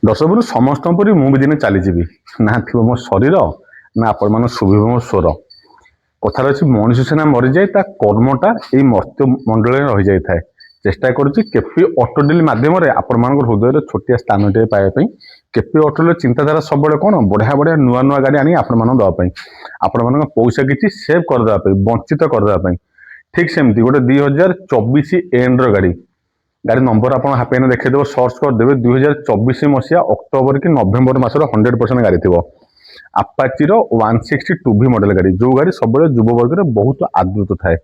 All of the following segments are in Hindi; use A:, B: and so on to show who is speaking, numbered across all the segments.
A: दर्शक बंधु समस्त परी मु भी दिने चली जीवी ना थी मो शरीर ना आपण मान शुभ मो स्वर कथार अच्छी मनुष्य सीना मरी जाए ता कर्मटा यही मर्त्य मंडल रही जाए था चेष्टा करुच्ची केपी ऑटोडिल माध्यम आपण मान हृदय छोटिया स्थान टे पाइबा केपी ऑटोडिल चिंताधारा सब कौन बढ़िया बढ़िया नुआ नुआ गाड़ी आनी आपण मान दवाई आपण मान पैसा किसी सेव करदेवाई वंचित करदेवाई ठीक सेमती गोटे 2024 एंड गाड़ी गाड़ी नंबर आप हापेन देखिदेव सर्च करदेवे 2024 मसीहा अक्टोबर कि नवेम्बर मासर 100% गाड़ी थी आपाचीर 162V मॉडल गाड़ी जो गाड़ी सब युववर्ग में बहुत आदृत थाए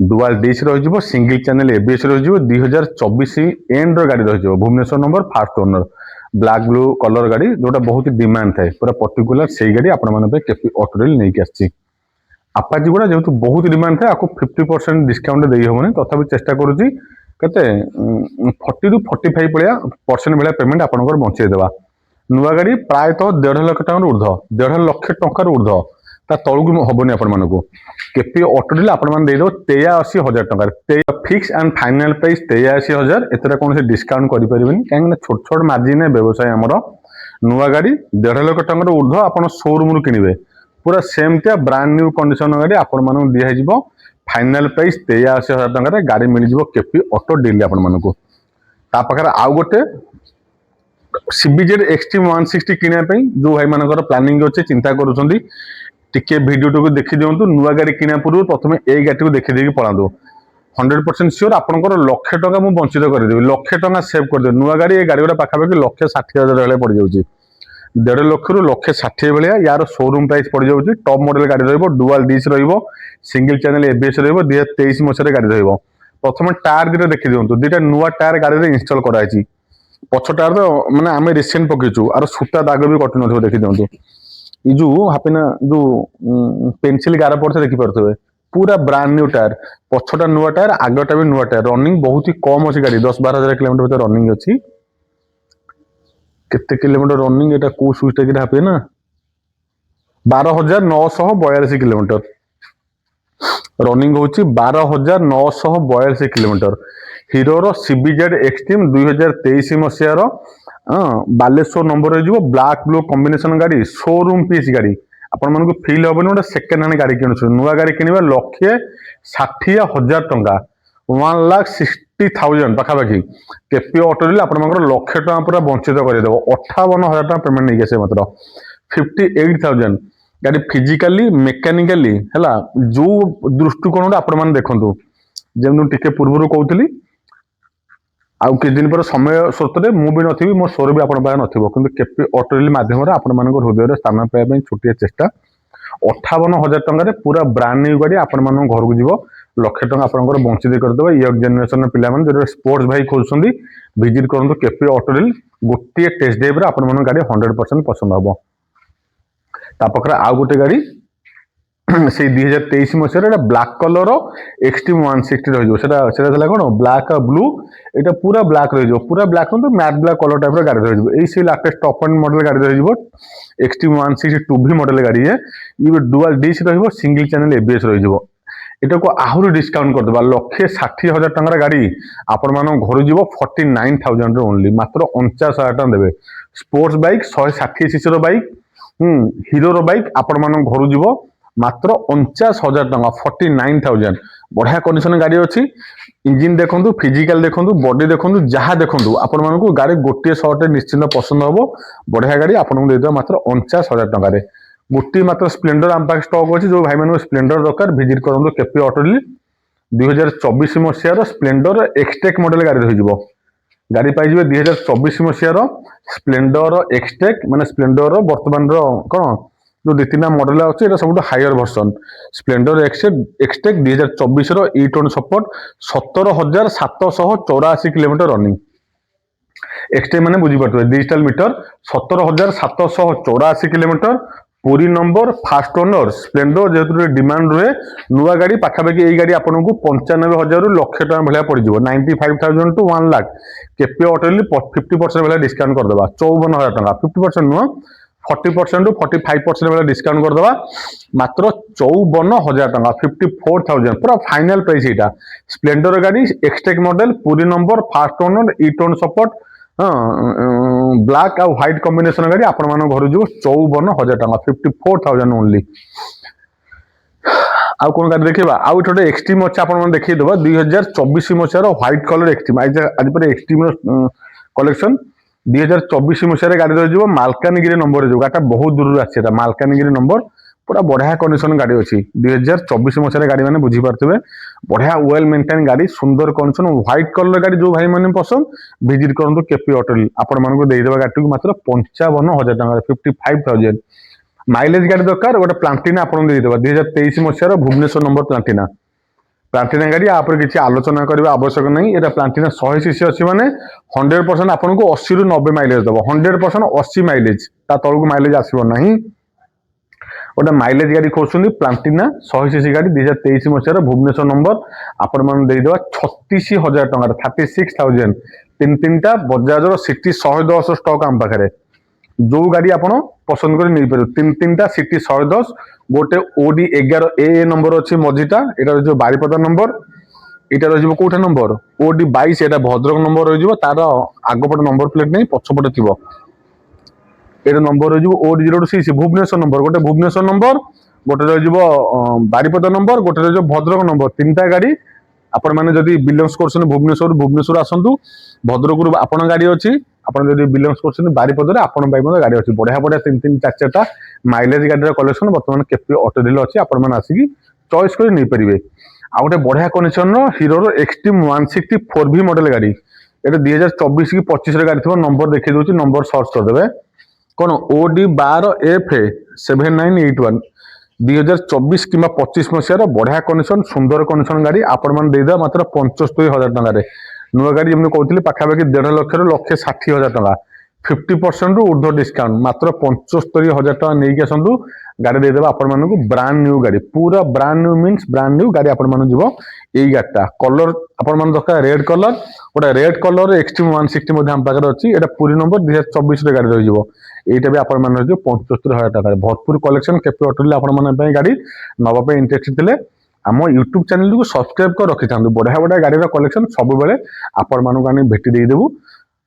A: डुआल डिश रही सिंगल चैनल एबीएस रही 2024 एंड गाड़ी रही Bhubaneswar number first owner black blue colour गाड़ी जोटा बहुत डिमांड थाए पूरा पर्टिकुलर से गाड़ी आपण केपी ऑटोडिल नहीं आसी आपाची गुड़ा जेहेतु बहुत डिमांड थाए आपको 50% डिस्काउंट दे हेनी तथा चेष्टा करुच्ची केते 40 ରୁ 45 भाया पेमेंट आपंकर बचेदेवा नुआ गाड़ी प्रायतः 1.5 लाख टकर ऊर्ध 1.5 लाख टकर ऊर्ध ता तलू हेनी आपण केपी ऑटोडिल आपण देदेव 83,000 टकर फिक्स एंड फाइनाल प्राइस 83,000 एतरा कौन डिस्काउंट करें कहीं छोट छोट मार्जिन व्यवसाय आमर नुआ गाड़ी 1.5 लाख टकर ऊर्ध आप शोरूम किणवे पूरा सेमतिया ब्रांड न्यू कंडीशन गाड़ी आपण दिह फाइनाल प्राइस 83,000 टकर गाड़ी मिल जाव केपी ऑटो डील आपखे आउ गोटे सीबीजेड एक्सट्रीम 160 किनापी जो भाई मानकर प्लानिंग अच्छे चिंता करुँच टिके भिडियो को देखी दिंतु नुआ गाड़ी किना पूर्व प्रथम ए गाड़ी को देखी पलातु 100% सियोर आपंकर लक्षे टका मुझे वंचित करदेवी लक्षे टका सेव करदेवी नुआ गाड़ी ये गाड़ी गुड़ा पाखापाखि 1,60,000 पड़ जाऊँगी 1.5 लाख रू 1,60,000 भाया यार शोरूम प्राइस पड़ जाऊँगी टॉप मॉडल गाड़ी dual dish single channel ABS 2023 मसीह गाड़ी प्रथम टायर दुटा देखी दिंतु दुटा नुआ टायर गाड़ी इनस्टॉल कराई पछ टायर तो मैंने आम रिसेंट पकेचु आर सूता दाग भी कटु न देखी दिंतु ये जो हापिना जो पेंसिल गार पड़े देखी पारे पूरा ब्रांड न्यू टायर पछटा नुआ टायर आगटा भी नुआ टायर रनिंग बहुत ही कम अच्छी गाड़ी 10-12,000 किलोमीटर रनिंग अच्छी केते किलोमीटर रनिंग एटा को स्विच टा हापे ना 12,942 किलोमीटर रनिंग होची 12,942 किलोमीटर हीरो सीबीजेड एक्सट्रीम 2023 मसीहार बालेश्वर नंबर हो ब्लैक ब्लू कॉम्बिनेशन गाड़ी शोरूम पीस गाड़ी आपण मन फिल हेनी गोटे सेकेंड हैंड गाड़ी किणुछ नुआ गाड़ी किणवा 1,60,000 टंका 1,60,000 पाखापाखि केपी ऑटोडिल आपण लक्षे टका पूरा वंचित करदेव 58,000 टका पेमेंट नहीं आसे मात्र 58,000 गाड़ी फिजिकाली मेकानिकाली है जो दृष्टिकोण आपण मैंने देखु जमी टिके पूर्व कहती आउ कि दिन पर समय स्रोत में भी नी मो स्वर भी आप नथिबो केपी ऑटोडिल माध्यम आपण हृदय स्थान पाइबा छोटिया चेष्टा 58,000 टकर पूरा ब्रांड न्यू गाड़ी आपण घर को जीव लक्षे टका आपंकर वंचित करदेव यंग जेनेरेशन पिलाने जो स्पोर्ट्स भाई खोजुंट विजिट करूँ केपी ऑटोडिल गोटे टेस्ट ड्राइव आपण गाड़ी 100% पसंद हम तापरे आउ गोटे गाड़ी से 2023 मसीह ब्लैक कलर एक्सट्रीम 160 रही कौन ब्लैक ब्लू यहाँ पूरा ब्लैक रही पूरा ब्लैक तो मैट ब्लैक कलर टाइप गाड़ी रही लाटेस्ट टॉप एंड मॉडल गाड़ी रही एक्सट्रीम 162V मॉडल गाड़ी है ये डुआल डिश रही सिंगल चैनल एबीएस रही एटा को आहरी डिस्काउंट करदे 1,60,000 टकर गाड़ी आपण मान घर जीव 49,000 ओनली मात्र 49,000 टका देवे sports bike 160 CC bike hero bike आपण मान घर जीव मात्र 49,000 टका 49,000 बढ़िया कंडीशन गाड़ी अच्छी इंजिन देखो फिजिकल देखो बॉडी देखो जहाँ देखो आपण मानक गाड़ी गोटे शॉट निश्चिंत पसंद हम बढ़िया गाड़ी आपको देदेव मात्र 49,000 टकर गोटे मात्र स्प्लेंडर आम पाखे स्टॉक अच्छी जो भाई मान स्प्लेंडर दरकार विजिट करूँ केपी ऑटोडिल 2024 मसीहार स्प्लेंडर एक्सटेक मॉडल गाड़ी रही गाड़ी पाइबे 2024 मसीहार स्प्लेंडर एक्सटेक माने स्प्लेंडर वर्तमान कौन जो 2-3 मॉडल अच्छे सब हायर वर्सन स्प्लेंडर एक्सटेक 2024 ई20 सपोर्ट 17,784 किलोमीटर रनिंग एक्सटेक मैंने बुझीपे डिजिटल मीटर 17,784 किलोमीटर पूरी नंबर फास्ट ओनर स्प्लेंडर जेहेतु डिमांड रुहे नुआ गाड़ी पाखापाखि यही गाड़ी आपको 95,000 रू लक्षे टका भाया पड़ 95,000 टू 1 लाख केपी ऑटोडिल 50% भाया डिस्काउंट करदेवा 54,000 टका 50% नुह 40% टू 45% भाया डिस्काउंट करदेवा मात्र 54,000 टका 54,000 पूरा फाइनल प्राइस यहाँ स्प्लेंडर गाड़ी एक्सटेक मॉडल पूरी नंबर फास्ट ओनर ई20 सपोर्ट ब्लैक आ व्हाइट कॉम्बिनेशन गाड़ी आपण मान घर जो 54,000 टका 54,000 ओनली। आउ कौन गाड़ी देखा आउ गोटे एक्सट्रीम अच्छे आप देखिए 2024 मसीहार व्हाइट कलर एक्सट्रीम आज पर एक्सट्रीम कलेक्शन 2024 मसीहार गाड़ी रही मालकानगिरी नंबर जो गाड़ी बहुत दूर आसी मालकानगिरी नंबर पूरा बढ़िया कंडीशन गाड़ी अच्छी 2024 मसीहार गाड़ी मैंने बुझीपारे बढ़िया वेल मेंटेन गाड़ी सुंदर कंडीशन व्हाइट कलर गाड़ी जो भाई मैंने पसंद विजिट करूँ केपी ऑटो आपण गाड़ी को मात्र 55,000 टका 55,000 माइलेज गाड़ी दरकार गोटे प्लांटिना आपको देदेबा 2023 मसीहार भुवनेश्वर नंबर प्लांटिना प्लांटिना गाड़ी आप किसी आलोचना करने आवश्यक नहीं ये प्लांटिना 100 सीसी अच्छी मैंने 100% आपको 80 ରୁ 90 माइलेज दब 100% 80 माइलेज ता तौक माइलेज आसो ना गोटे माइलेज गाड़ी खोजुंट प्लांटिना 100 सीसी गाड़ी 2023 मसीहार भुवनेश्वर नंबर आपण देदेबा 36,000 टका 36,000 तीन टा बजाज सिटी 110 स्टॉक आम पाखे जो गाड़ी आप पसंद कर नहीं पारे तीन टा सिटी 110 गोटे ओडी 11 नंबर अच्छी मझीटा यहाँ रही बारिपदा नंबर यहाँ रही कौटा नंबर ओडी 22 यहाँ भद्रक नंबर रही तार आगपट नंबर प्लेट नहीं पछपटे थी ये नंबर रही ओडी 06 भुवनेश्वर नंबर गोटे भुवनेश्वर नंबर गोटे रही बारिपदा नंबर गोटे रही भद्रक नंबर तीन टा गाड़ी आपण मैंने जदि बिलंगस कर भुवनेश्वर आसतु भद्रक आपण गाड़ी अच्छी आपड़ जब बिलंगस कर बारिपदे आपण गाड़ी अच्छी बढ़िया बढ़िया तीन चार चार्टा माइलेज गाड़ी कलेक्शन बर्तमान केपी ऑटो डीलर अच्छी आपण आसिकी चॉइस कर नहीं पारे आ गए बढ़िया condition hero extreme 160 4V model गाड़ी ये 2024 कि 25 गाड़ी थी नंबर देखिए दूसरी नंबर सर्च करदे कौन ओडी 12FA 7981 2024 कि 25 मसीहार बढ़िया कंडीशन सुंदर कंडीशन गाड़ी आपण मैंने देदेबा मात्र 75,000 टकर नुआ गाड़ी जमी कहते पाखापाखि 1.5 लाख ରୁ 1,60,000 टका 50% ऊर्ध्व डिस्काउंट मात्र 75,000 टका नहीं आसतु गाड़ी देदेबा आपण मानक ब्रांड न्यू गाड़ी पूरा brand new means brand new गाड़ी आपण मान जीवो यही गाड़ीटा कलर आपण मान दरकार रेड कलर गोटे रेड कलर एक्सट्रीम 160 आम पाखे अच्छी ये पूरी नंबर 2024 गाड़ी रही यहीटा भी आपण मान रही 75,000 टका भरपूर कलेक्शन केपी ऑटो आपण मान गाड़ी नवाई इंटरेस्ट थे आम यूट्यूब चैनल को सब्सक्राइब कर रखी था बढ़िया बढ़िया गाड़ी कलेक्शन सब बेले आपण मानक आनी भेटी देदेबू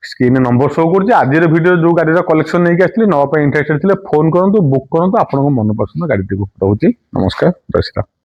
A: स्क्रीन नंबर शो कर आज वीडियो जो गाड़ी कलेक्शन नहीं आसती नवाई इंटरेस्ट थे फोन करूँ बुक करूँ आपको मन पसंद गाड़ी रोचे नमस्कार जय श्री राम।